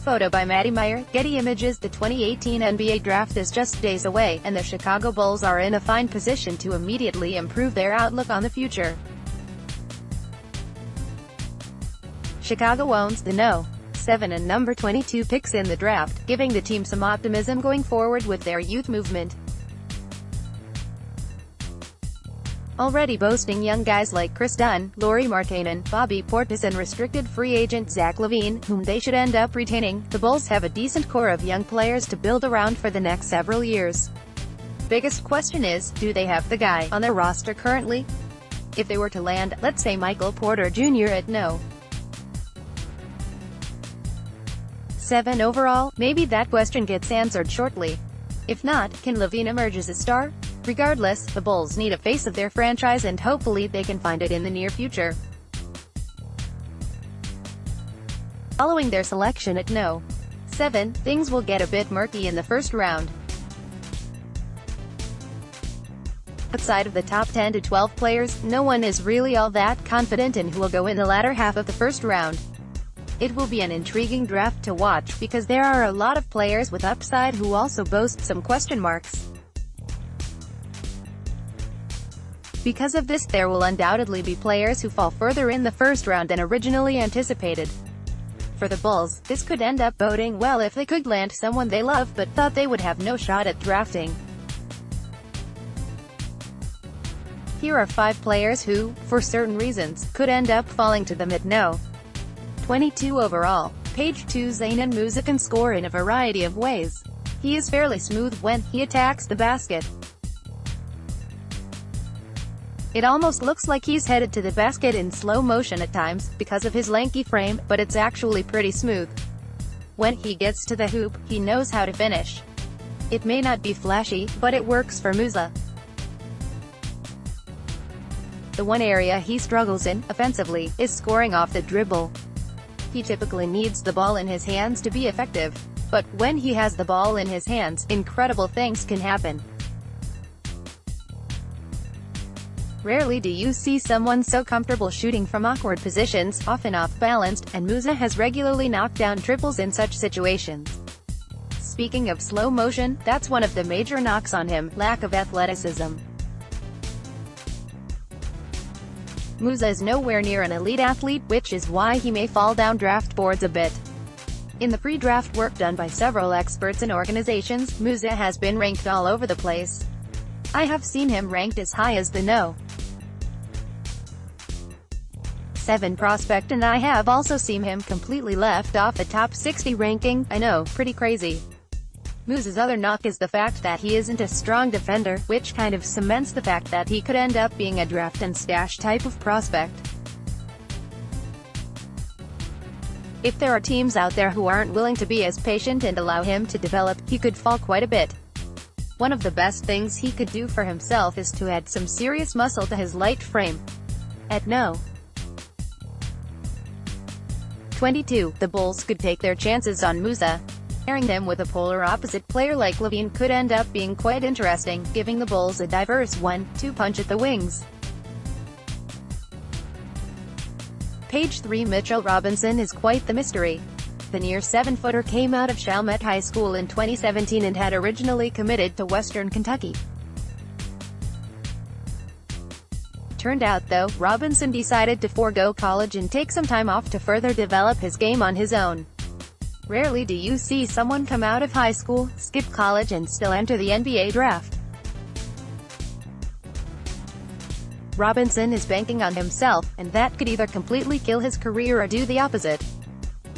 Photo by Maddie Meyer, Getty Images. The 2018 NBA Draft is just days away, and the Chicago Bulls are in a fine position to immediately improve their outlook on the future. Chicago owns the No. 7 and number 22 picks in the draft, giving the team some optimism going forward with their youth movement. Already boasting young guys like Kris Dunn, Lauri Markkanen, Portis and restricted free agent Zach LaVine, whom they should end up retaining, the Bulls have a decent core of young players to build around for the next several years. Biggest question is, do they have the guy on their roster currently? If they were to land, let's say Michael Porter Jr. at No. 7 overall, maybe that question gets answered shortly. If not, can LaVine emerge as a star? Regardless, the Bulls need a face of their franchise and hopefully they can find it in the near future. Following their selection at No. 7, things will get a bit murky in the first round. Outside of the top 10 to 12 players, no one is really all that confident in who will go in the latter half of the first round. It will be an intriguing draft to watch, because there are a lot of players with upside who also boast some question marks. Because of this, there will undoubtedly be players who fall further in the first round than originally anticipated. For the Bulls, this could end up boding well if they could land someone they love but thought they would have no shot at drafting. Here are 5 players who, for certain reasons, could end up falling to them at No. 22 overall. Page 2. Zayn Musa can score in a variety of ways. He is fairly smooth when he attacks the basket. It almost looks like he's headed to the basket in slow motion at times, because of his lanky frame, but it's actually pretty smooth. When he gets to the hoop, he knows how to finish. It may not be flashy, but it works for Musa. The one area he struggles in, offensively, is scoring off the dribble. He typically needs the ball in his hands to be effective. But when he has the ball in his hands, incredible things can happen. Rarely do you see someone so comfortable shooting from awkward positions, often off-balanced, and Musa has regularly knocked down triples in such situations. Speaking of slow motion, that's one of the major knocks on him, lack of athleticism. Musa is nowhere near an elite athlete, which is why he may fall down draft boards a bit. In the pre-draft work done by several experts and organizations, Musa has been ranked all over the place. I have seen him ranked as high as the No. 7 prospect, and I have also seen him completely left off the top 60 ranking. I know, pretty crazy. Musa's other knock is the fact that he isn't a strong defender, which kind of cements the fact that he could end up being a draft and stash type of prospect. If there are teams out there who aren't willing to be as patient and allow him to develop, he could fall quite a bit. One of the best things he could do for himself is to add some serious muscle to his light frame. At No. 22, the Bulls could take their chances on Musa. Pairing them with a polar opposite player like LaVine could end up being quite interesting, giving the Bulls a diverse 1-2 punch at the wings. Page 3. Mitchell Robinson is quite the mystery. The near 7-footer came out of Chalmette High School in 2017 and had originally committed to Western Kentucky. Turned out though, Robinson decided to forego college and take some time off to further develop his game on his own. Rarely do you see someone come out of high school, skip college and still enter the NBA draft. Robinson is banking on himself, and that could either completely kill his career or do the opposite.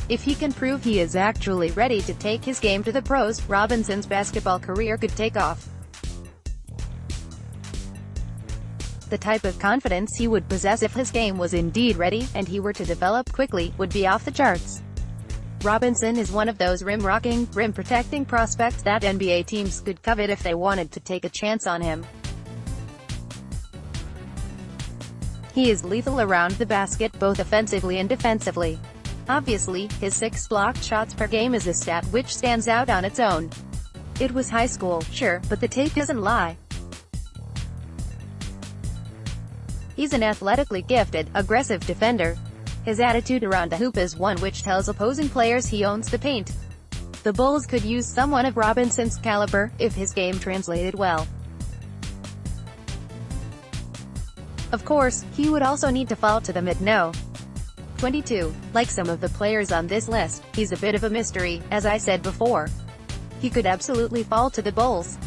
If he can prove he is actually ready to take his game to the pros, Robinson's basketball career could take off. The type of confidence he would possess if his game was indeed ready, and he were to develop quickly, would be off the charts. Robinson is one of those rim-rocking, rim-protecting prospects that NBA teams could covet if they wanted to take a chance on him. He is lethal around the basket, both offensively and defensively. Obviously, his 6 blocked shots per game is a stat which stands out on its own. It was high school, sure, but the tape doesn't lie. He's an athletically gifted, aggressive defender. His attitude around the hoop is one which tells opposing players he owns the paint. The Bulls could use someone of Robinson's caliber, if his game translated well. Of course, he would also need to fall to the mid-no. 22. Like some of the players on this list, he's a bit of a mystery, as I said before. He could absolutely fall to the Bulls.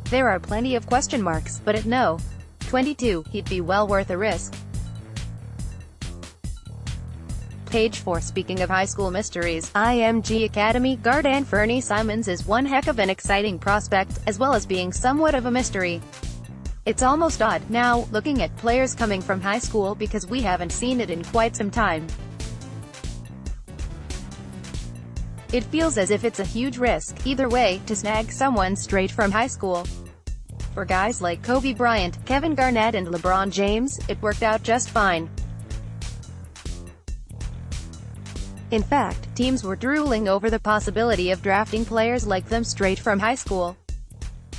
There are plenty of question marks, but at no. 22, he'd be well worth a risk. Page 4. Speaking of high school mysteries, IMG Academy guard Anfernee Simons is one heck of an exciting prospect, as well as being somewhat of a mystery. It's almost odd, now, looking at players coming from high school because we haven't seen it in quite some time. It feels as if it's a huge risk, either way, to snag someone straight from high school. For guys like Kobe Bryant, Kevin Garnett and LeBron James, it worked out just fine. In fact, teams were drooling over the possibility of drafting players like them straight from high school.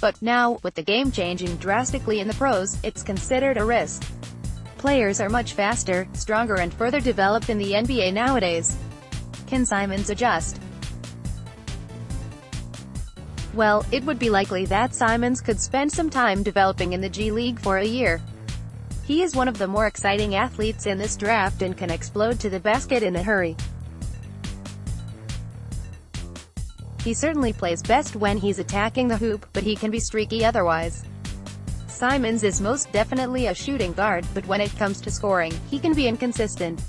But now, with the game changing drastically in the pros, it's considered a risk. Players are much faster, stronger and further developed in the NBA nowadays. Can Simons adjust? Well, it would be likely that Simons could spend some time developing in the G League for a year. He is one of the more exciting athletes in this draft and can explode to the basket in a hurry. He certainly plays best when he's attacking the hoop, but he can be streaky otherwise. Simons is most definitely a shooting guard, but when it comes to scoring, he can be inconsistent.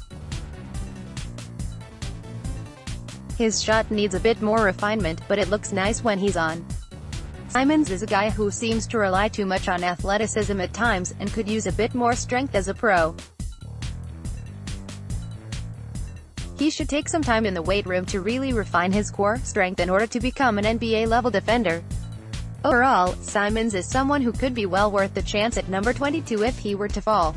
His shot needs a bit more refinement, but it looks nice when he's on. Simons is a guy who seems to rely too much on athleticism at times, and could use a bit more strength as a pro. He should take some time in the weight room to really refine his core strength in order to become an NBA-level defender. Overall, Simons is someone who could be well worth the chance at number 22 if he were to fall.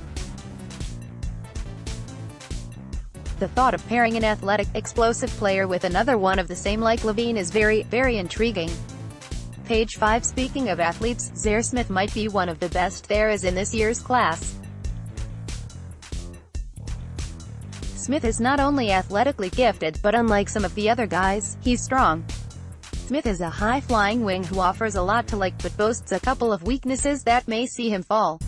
The thought of pairing an athletic, explosive player with another one of the same like LaVine is very, very intriguing. Page 5. Speaking of athletes, Zaire Smith might be one of the best there is in this year's class. Smith is not only athletically gifted, but unlike some of the other guys, he's strong. Smith is a high-flying wing who offers a lot to like but boasts a couple of weaknesses that may see him fall.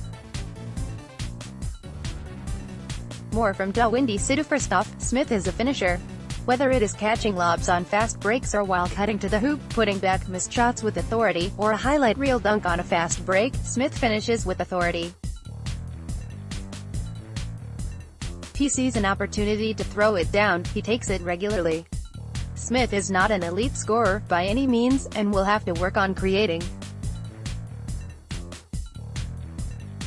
More from Windy City. First off, Smith is a finisher. Whether it is catching lobs on fast breaks or while cutting to the hoop, putting back missed shots with authority, or a highlight reel dunk on a fast break, Smith finishes with authority. If he sees an opportunity to throw it down, he takes it regularly. Smith is not an elite scorer, by any means, and will have to work on creating.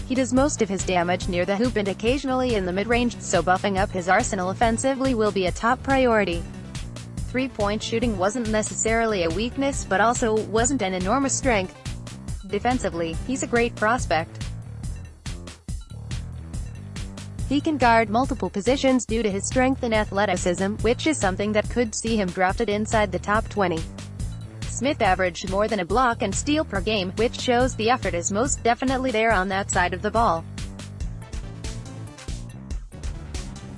He does most of his damage near the hoop and occasionally in the mid-range, so buffing up his arsenal offensively will be a top priority. Three-point shooting wasn't necessarily a weakness but also wasn't an enormous strength. Defensively, he's a great prospect. He can guard multiple positions due to his strength and athleticism, which is something that could see him drafted inside the top 20. Smith averaged more than a block and steal per game, which shows the effort is most definitely there on that side of the ball.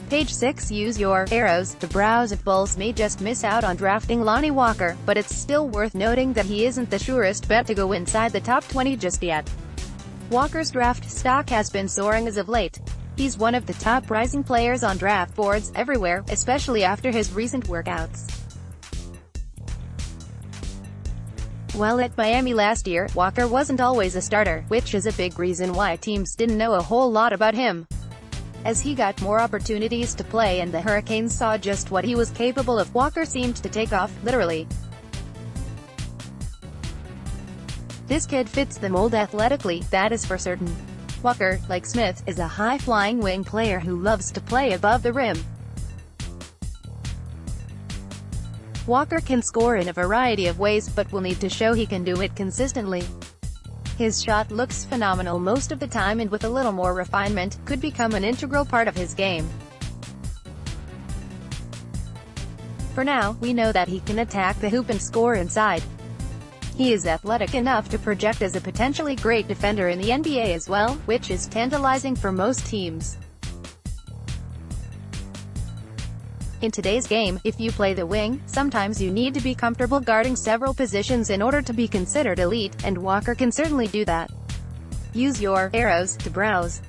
Page 6. Use your arrows to browse if Bulls may just miss out on drafting Lonnie Walker, but it's still worth noting that he isn't the surest bet to go inside the top 20 just yet. Walker's draft stock has been soaring as of late. He's one of the top rising players on draft boards everywhere, especially after his recent workouts. While at Miami last year, Walker wasn't always a starter, which is a big reason why teams didn't know a whole lot about him. As he got more opportunities to play and the Hurricanes saw just what he was capable of, Walker seemed to take off, literally. This kid fits the mold athletically, that is for certain. Walker, like Smith, is a high-flying wing player who loves to play above the rim. Walker can score in a variety of ways, but will need to show he can do it consistently. His shot looks phenomenal most of the time and with a little more refinement, could become an integral part of his game. For now, we know that he can attack the hoop and score inside. He is athletic enough to project as a potentially great defender in the NBA as well, which is tantalizing for most teams. In today's game, if you play the wing, sometimes you need to be comfortable guarding several positions in order to be considered elite, and Walker can certainly do that. Use your arrows to browse.